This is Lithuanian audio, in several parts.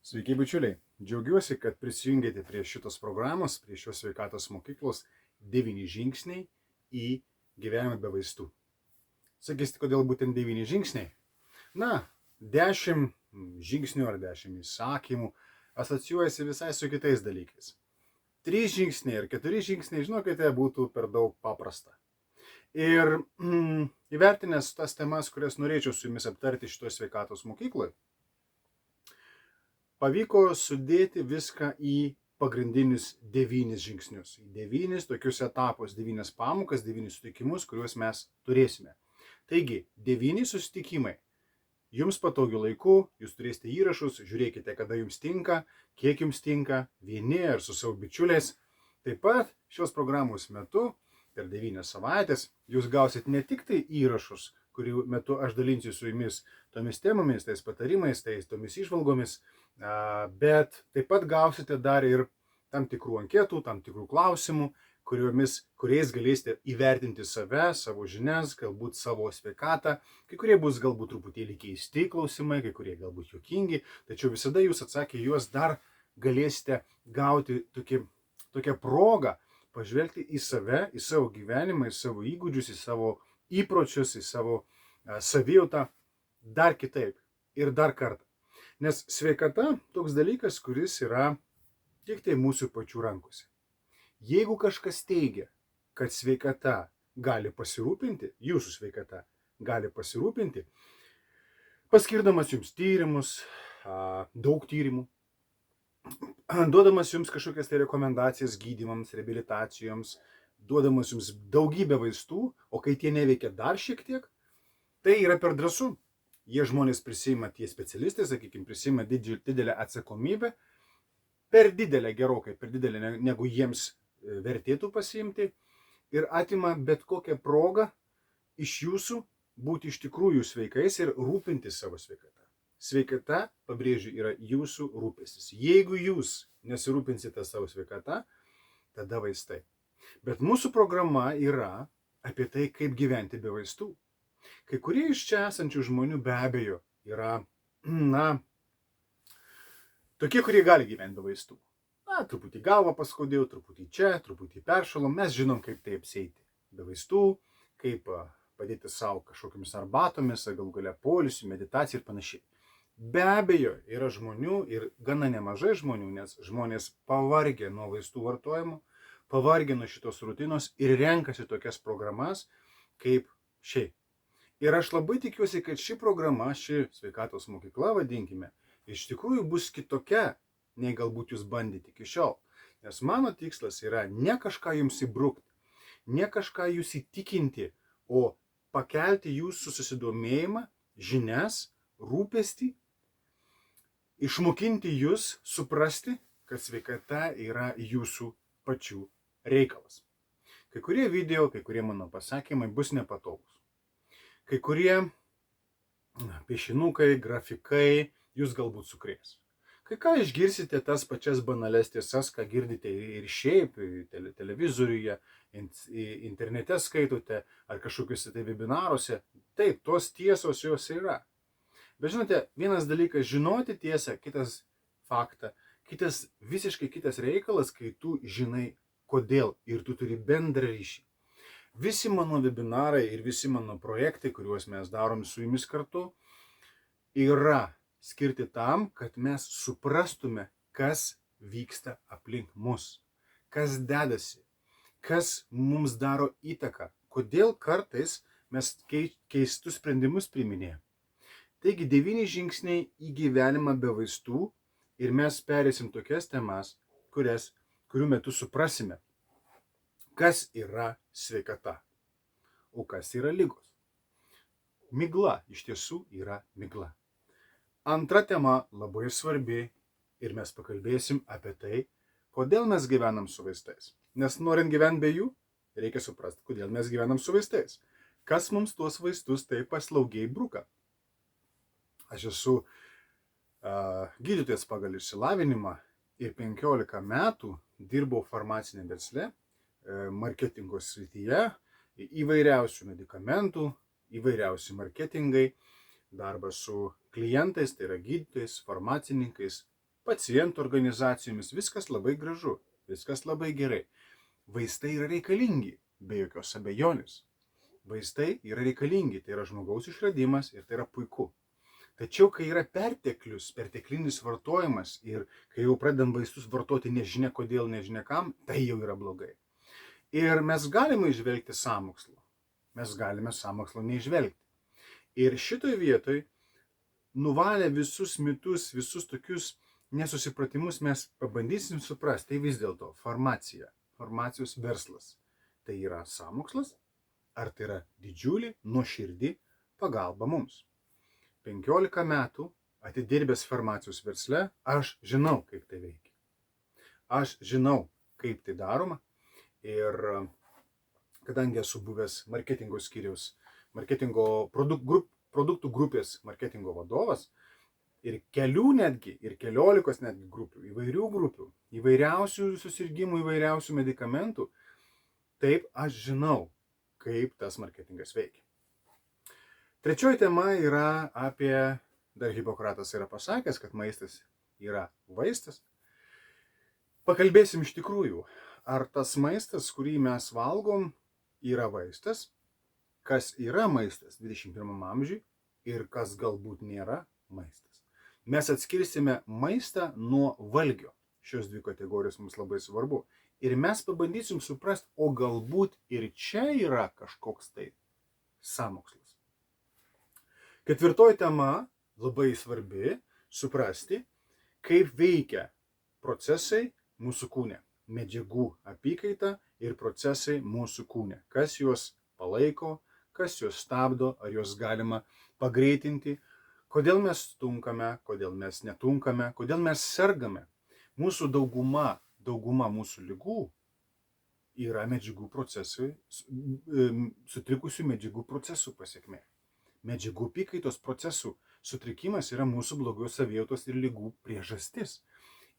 Sveiki, bičiuliai. Džiaugiuosi, kad prisijungėte prie šitos programos, prie šios sveikatos mokyklos 9 žingsniai į gyvenimą be vaistų. Sakysite, kodėl būtent 9 žingsniai? Na, 10 žingsnių ar 10 įsakymų asocijuojasi visai su kitais dalykais. 3 žingsniai ir 4 žingsniai, žinokite, būtų per daug paprasta. Ir įvertinęs tas temas, kurias norėčiau su jumis aptarti šitoje sveikatos mokykloje, pavyko sudėti viską į pagrindinius 9 žingsnius, į 9 tokius etapus, 9 pamokas, 9 susitikimus, kuriuos mes turėsime. Taigi, 9 susitikimai. Jums patogiu laiku, jūs turėsite įrašus, žiūrėkite, kada jums tinka, kiek jums tinka, vieni ar su savo bičiuliais. Taip pat šios programos metu, per 9 savaitės, jūs gausit ne tik tai įrašus, kurių metu aš dalinsiu su jumis tomis temomis, tais patarimais, tomis įžvalgomis, bet taip pat gausite dar ir tam tikrų anketų, tam tikrų klausimų, kuriais galėsite įvertinti save, savo žinias, galbūt savo sveikatą. Kai kurie bus galbūt truputėlį keisti klausimai, kai kurie galbūt juokingi, tačiau visada jūs atsakę juos dar galėsite gauti tokią progą pažvelgti į save, į savo gyvenimą, į savo įgūdžius, į savo įpročius, į savo savijautą dar kitaip ir dar kartą. Nes sveikata toks dalykas, kuris yra tik tai mūsų pačių rankose. Jeigu kažkas teigia, kad sveikata gali pasirūpinti, jūsų sveikata gali pasirūpinti, paskirdamas jums tyrimus, daug tyrimų, duodamas jums kažkokias tai rekomendacijas gydymams, reabilitacijoms, duodamas jums daugybę vaistų, o kai tie neveikia dar šiek tiek, tai yra per drąsu. Jie žmonės prisima, tie specialistai, sakykime, prisima didelę atsakomybę, per didelę, gerokai per didelę, negu jiems vertėtų pasiimti, ir atima bet kokią progą iš jūsų būti iš tikrųjų sveikais ir rūpintis savo sveikata. Sveikata, pabrėžiu, yra jūsų rūpestis. Jeigu jūs nesirūpinsite savo sveikata, tada vaistai. Bet mūsų programa yra apie tai, kaip gyventi be vaistų. Kai kurie iš čia esančių žmonių be abejo yra, tokie, kurie gali gyventi be vaistų. Truputį galvą paskaudėjau, truputį čia, truputį peršalom. Mes žinom, kaip tai apsieiti be vaistų, kaip padėti savo kažkokiamis arbatomis, galų gale poilsiu, meditacija ir panašiai. Be abejo, yra žmonių ir gana nemažai žmonių, nes žmonės pavargę nuo vaistų vartojimo, pavargę nuo šitos rutinos ir renkasi tokias programas kaip ši. Ir aš labai tikiuosi, kad ši programa, ši sveikatos mokykla, vadinkime, iš tikrųjų bus kitokia, nei galbūt jūs bandėte iki šiol. Nes mano tikslas yra ne kažką jums įbrukti, ne kažką jūs įtikinti, o pakelti jūsų susidomėjimą, žinias, rūpestį, išmokinti jūs suprasti, kad sveikata yra jūsų pačių reikalas. Kai kurie video, kai kurie mano pasakymai bus nepatogus. Kai kurie piešinukai, grafikai jūs galbūt sukrės. Kai ką išgirsite tas pačias banales tiesas, ką girdite ir šiaip televizoriuje, internete skaitote ar kažkokiuose tai webinaruose. Taip, tos tiesos jos yra. Bet žinote, vienas dalykas žinoti tiesą, kitas faktą, visiškai kitas reikalas, kai tu žinai kodėl ir tu turi bendrą ryšį. Visi mano webinarai ir visi mano projektai, kuriuos mes darom su jumis kartu, yra skirti tam, kad mes suprastume, kas vyksta aplink mus, kas dedasi, kas mums daro įtaką, kodėl kartais mes keistus sprendimus priiminėjame. Taigi 9 žingsniai į gyvenimą be vaistų ir mes perėsim tokias temas, kurių metu suprasime, kas yra sveikata, o kas yra ligos. Migla iš tiesų yra migla. Antra tema labai svarbi ir mes pakalbėsim apie tai, kodėl mes gyvenam su vaistais. Nes norint gyventi be jų, reikia suprasti, kodėl mes gyvenam su vaistais. Kas mums tuos vaistus taip paslaugiai bruka. Aš esu gydytojas pagal išsilavinimą ir 15 metų dirbau farmacinėme versle, marketingo srityje, įvairiausių medikamentų, įvairiausi marketingai, darbas su klientais, tai yra gydytojais, farmacininkais, pacientų organizacijomis, viskas labai gražu, viskas labai gerai. Vaistai yra reikalingi, be jokios abejonės. Vaistai yra reikalingi, tai yra žmogaus išradimas ir tai yra puiku. Tačiau, kai yra perteklinis vartojimas ir kai jau pradedam vaistus vartoti nežinia kodėl, nežinia kam, tai jau yra blogai. Ir mes galime įžvelgti sąmokslo, mes galime sąmokslo neižvelgti. Ir šitoj vietoj, nuvalę visus mitus, visus tokius nesusipratimus, mes pabandysim suprasti, tai vis dėlto farmacija, farmacijos verslas, tai yra sąmokslas, ar tai yra didžiulė, nuoširdi pagalba mums. 15 metų atidirbęs farmacijos versle, aš žinau, kaip tai veikia. Aš žinau, kaip tai daroma. Ir kadangi esu buvęs marketingo skyriaus, produktų grupės marketingo vadovas ir keliolikos netgi grupių, įvairių grupių, įvairiausių susirgymų, įvairiausių medikamentų, taip aš žinau, kaip tas marketingas veikia. Trečioji tema yra apie, dar Hipokratas yra pasakęs, kad maistas yra vaistas. Pakalbėsim iš tikrųjų, ar tas maistas, kurį mes valgom, yra vaistas, kas yra maistas 21 amžiui ir kas galbūt nėra maistas. Mes atskirsime maistą nuo valgio. Šios dvi kategorijos mums labai svarbu. Ir mes pabandysim suprasti, o galbūt ir čia yra kažkoks tai sąmokslas. Ketvirtoji tema, labai svarbi, suprasti, kaip veikia procesai mūsų kūne. Medžiagų apykaita ir procesai mūsų kūne. Kas juos palaiko, kas juos stabdo, ar juos galima pagreitinti, kodėl mes tunkame, kodėl mes netunkame, kodėl mes sergame. Mūsų dauguma mūsų ligų yra medžiagų procesai, sutrikusių medžiagų procesų pasekmė. Medžiagų apykaitos procesų sutrikimas yra mūsų blogos savijautos ir ligų priežastis.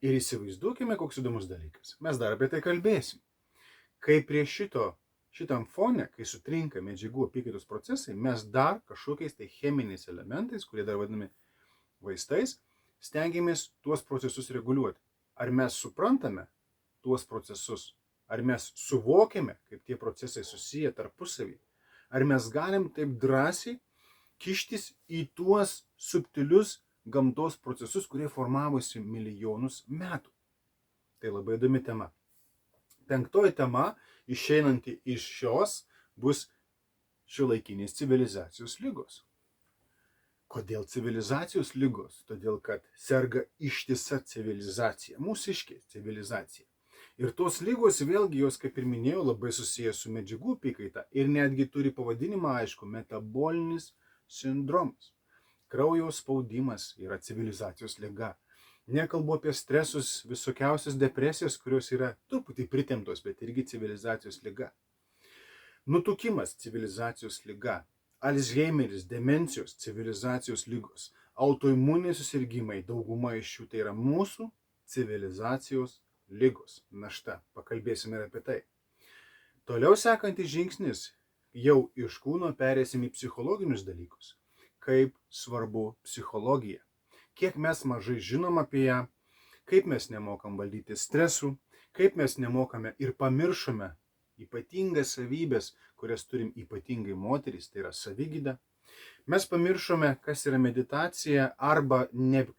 Ir įsivaizduokime, koks įdomus dalykas. Mes dar apie tai kalbėsim. Kai prie šitam fone, kai sutrinka medžiagų apykaitos procesai, mes dar kažkokiais tai cheminiais elementais, kurie dar vadinami vaistais, stengiamės tuos procesus reguliuoti. Ar mes suprantame tuos procesus? Ar mes suvokiame, kaip tie procesai susiję tarpusavį? Ar mes galim taip drąsiai kištis į tuos subtilius gamtos procesus, kurie formavosi milijonus metų? Tai labai įdomi tema. Penktoji tema, išeinanti iš šios, bus šiuolaikinės civilizacijos ligos. Kodėl civilizacijos ligos? Todėl, kad serga ištisa civilizacija, mūsiškė civilizacija. Ir tos ligos, vėlgi jos, kaip ir minėjau, labai susijęs su medžiagų apykaita ir netgi turi pavadinimą, aišku, metabolinis sindromas. Kraujo spaudimas yra civilizacijos liga. Nekalbu apie stresus, visokiausias depresijas, kurios yra truputį pritemptos, bet irgi civilizacijos liga. Nutukimas civilizacijos liga. Alzheimeris, demencijos, civilizacijos lygos. Autoimuniniai susirgymai, dauguma iš jų tai yra mūsų civilizacijos lygos. Našta, pakalbėsime ir apie tai. Toliau sekantis žingsnis, jau iš kūno perėsim į psichologinius dalykus. Kaip svarbu psichologija. Kiek mes mažai žinom apie ją, kaip mes nemokam valdyti stresų, kaip mes nemokame ir pamiršome ypatingas savybės, kurias turim ypatingai moterys, tai yra savigyda. Mes pamiršome, kas yra meditacija, arba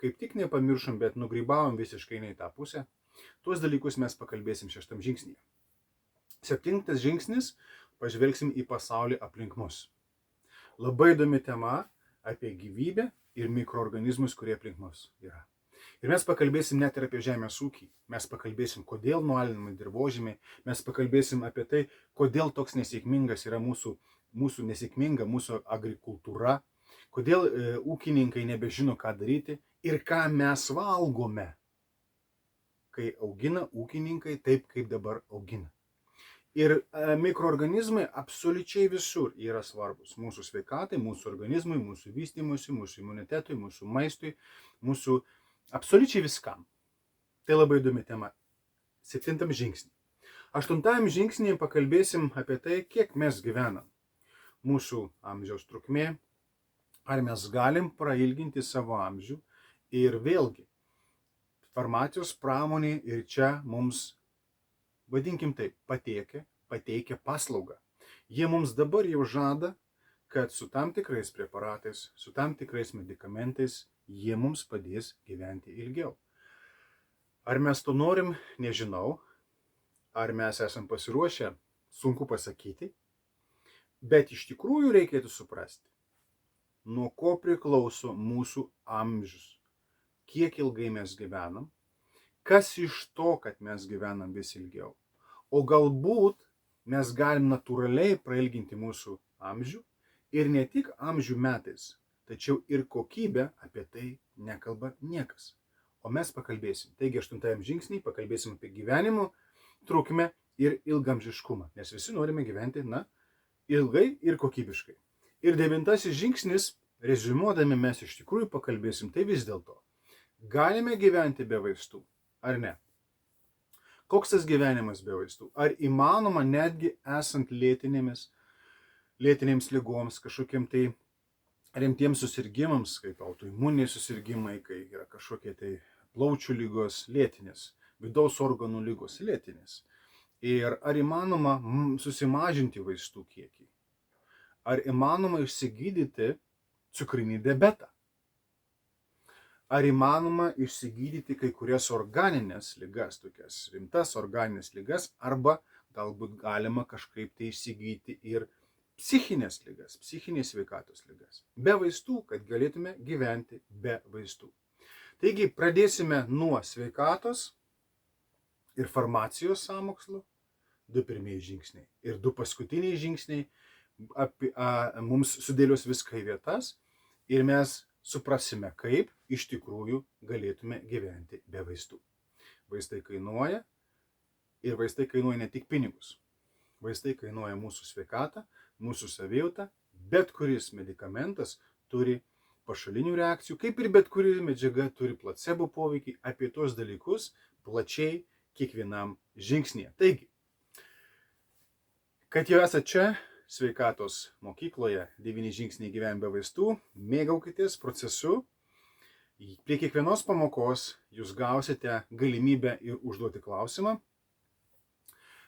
kaip tik nepamiršom, bet nugrybavom visiškai ne į tą pusę. Tuos dalykus mes pakalbėsim 6 žingsnyje. 7 žingsnis, pažvelgsim į pasaulį aplink mus. Labai įdomi tema apie gyvybę ir mikroorganizmus, kurie aplink mus yra. Ir mes pakalbėsim net ir apie žemės ūkį. Mes pakalbėsim, kodėl nualinami dirvožemiai. Mes pakalbėsim apie tai, kodėl toks nesėkmingas yra mūsų nesėkminga mūsų agrikultūra. Kodėl ūkininkai nebežino, ką daryti ir ką mes valgome, kai augina ūkininkai taip, kaip dabar augina. Ir mikroorganizmai absoliučiai visur yra svarbus. Mūsų sveikatai, mūsų organizmui, mūsų vystymuisi, mūsų imunitetui, mūsų maistui, mūsų absoliučiai viskam. Tai labai įdomi tema. 7 žingsnį. 8 žingsnį pakalbėsim apie tai, kiek mes gyvenam. Mūsų amžiaus trukmė, ar mes galim prailginti savo amžių. Ir vėlgi, Farmacijos pramonė ir čia mums, vadinkim taip, pateikia paslaugą. Jie mums dabar jau žada, kad su tam tikrais preparatais, su tam tikrais medikamentais jie mums padės gyventi ilgiau. Ar mes to norim, nežinau. Ar mes esam pasiruošę, sunku pasakyti. Bet iš tikrųjų reikėtų suprasti, nuo ko priklauso mūsų amžius, kiek ilgai mes gyvenam, kas iš to, kad mes gyvenam vis ilgiau. O galbūt mes galim natūraliai prailginti mūsų amžių ir ne tik amžių metais, tačiau ir kokybę, apie tai nekalba niekas. O mes pakalbėsim. Taigi 8 žingsnį pakalbėsim apie gyvenimo trukmę ir ilgamžiškumą, nes visi norime gyventi, ilgai ir kokybiškai. Ir 9 žingsnis, reziumuodami mes iš tikrųjų pakalbėsim, tai vis dėlto, galime gyventi be vaistų, ar ne? Koks tas gyvenimas be vaistų? Ar įmanoma netgi esant lėtinėms ligoms, kažkokiem tai rimtiems susirgymams, kaip autoimuniniai susirgymai, kai yra kažkokie tai plaučių lygos lėtinės, vidaus organų lygos lėtinės. Ir ar įmanoma susimažinti vaistų kiekį? Ar įmanoma išsigydyti cukrinį diabetą? Ar įmanoma išsigydyti kai kurias organinės ligas, tokias rimtas organinės ligas, arba galbūt galima kažkaip tai išsigydyti ir psichinės ligas, psichinės sveikatos ligas. Be vaistų, kad galėtume gyventi be vaistų. Taigi pradėsime nuo sveikatos ir farmacijos sąmokslo, 2 pirmieji žingsniai. Ir 2 paskutiniai žingsniai mums sudėlios viską į vietas ir mes suprasime, kaip iš tikrųjų galėtume gyventi be vaistų. Vaistai kainuoja ir vaistai kainuoja ne tik pinigus. Vaistai kainuoja mūsų sveikatą, mūsų savijautą. Bet kuris medikamentas turi pašalinių reakcijų, kaip ir bet kuri medžiaga turi placebo poveikį. Apie tuos dalykus plačiai kiekvienam žingsnyje. Taigi, kad jau esate čia, sveikatos mokykloje 9 žingsniai gyventi be vaistų, mėgaukitės procesu. Prie kiekvienos pamokos jūs gausite galimybę ir užduoti klausimą.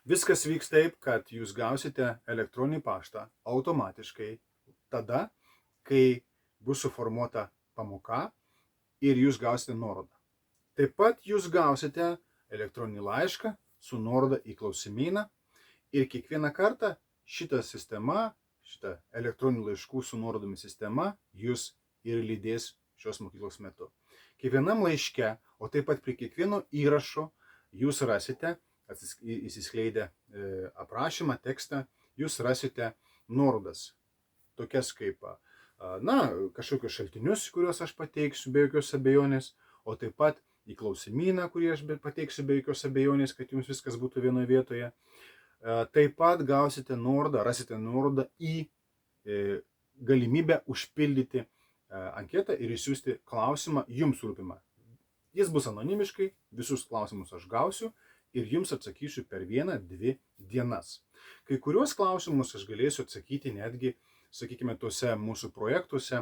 Viskas vyks taip, kad jūs gausite elektroninį paštą automatiškai tada, kai bus suformuota pamoka ir jūs gausite nuorodą. Taip pat jūs gausite elektroninį laišką su nuoroda į klausimyną ir kiekvieną kartą šita elektroninių laiškų su nuorodomis sistema jūs ir lydės šios mokyklos metu. Kiekvienam laiške, o taip pat prie kiekvieno įrašo jūs rasite, įsiskleidę aprašymą, tekstą, jūs rasite nuorodas, tokias kaip kažkokius šaltinius, kuriuos aš pateiksiu be jokios abejonės, o taip pat į klausimyną, kurį aš pateiksiu be jokios abejonės, kad jums viskas būtų vienoje vietoje. Taip pat gausite nuorodą, rasite nuorodą į galimybę užpildyti anketą ir išsiųsti klausimą jums rūpimą. Jis bus anonimiškai, visus klausimus aš gausiu ir jums atsakysiu per 1-2 dienas. Kai kuriuos klausimus aš galėsiu atsakyti netgi, sakykime, tuose mūsų projektuose,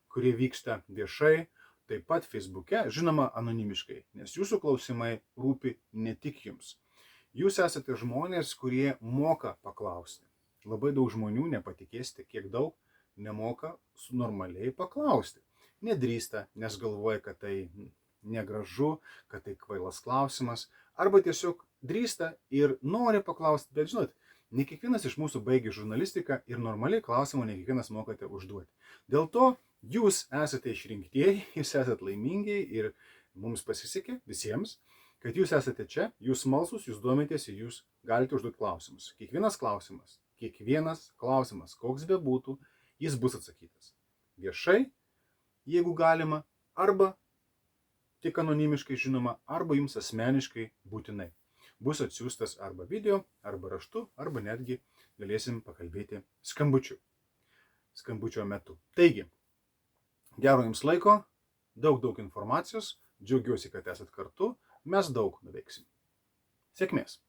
kurie vyksta viešai, taip pat Facebook'e, žinoma, anonimiškai, nes jūsų klausimai rūpi ne tik jums. Jūs esate žmonės, kurie moka paklausti. Labai daug žmonių, nepatikėsite, kiek daug, nemoka normaliai paklausti. Nedrįsta, nes galvoja, kad tai negražu, kad tai kvailas klausimas, arba tiesiog drįsta ir nori paklausti, bet žinot, ne kiekvienas iš mūsų baigė žurnalistiką ir normaliai klausimų ne kiekvienas mokate užduoti. Dėl to jūs esate išrinktieji, jūs esate laimingi ir mums pasisekė visiems, kad jūs esate čia, jūs smalsus, jūs domitės ir jūs galite užduoti klausimus. Kiekvienas klausimas, koks be būtų, jis bus atsakytas. Viešai, jeigu galima, arba tik anonimiškai žinoma, arba jums asmeniškai būtinai. Bus atsiųstas arba video, arba raštu, arba netgi galėsim pakalbėti skambučio metu. Taigi, gero jums laiko, daug informacijos, džiaugiuosi, kad esat kartu. Mes daug nuveiksim. Sėkmės!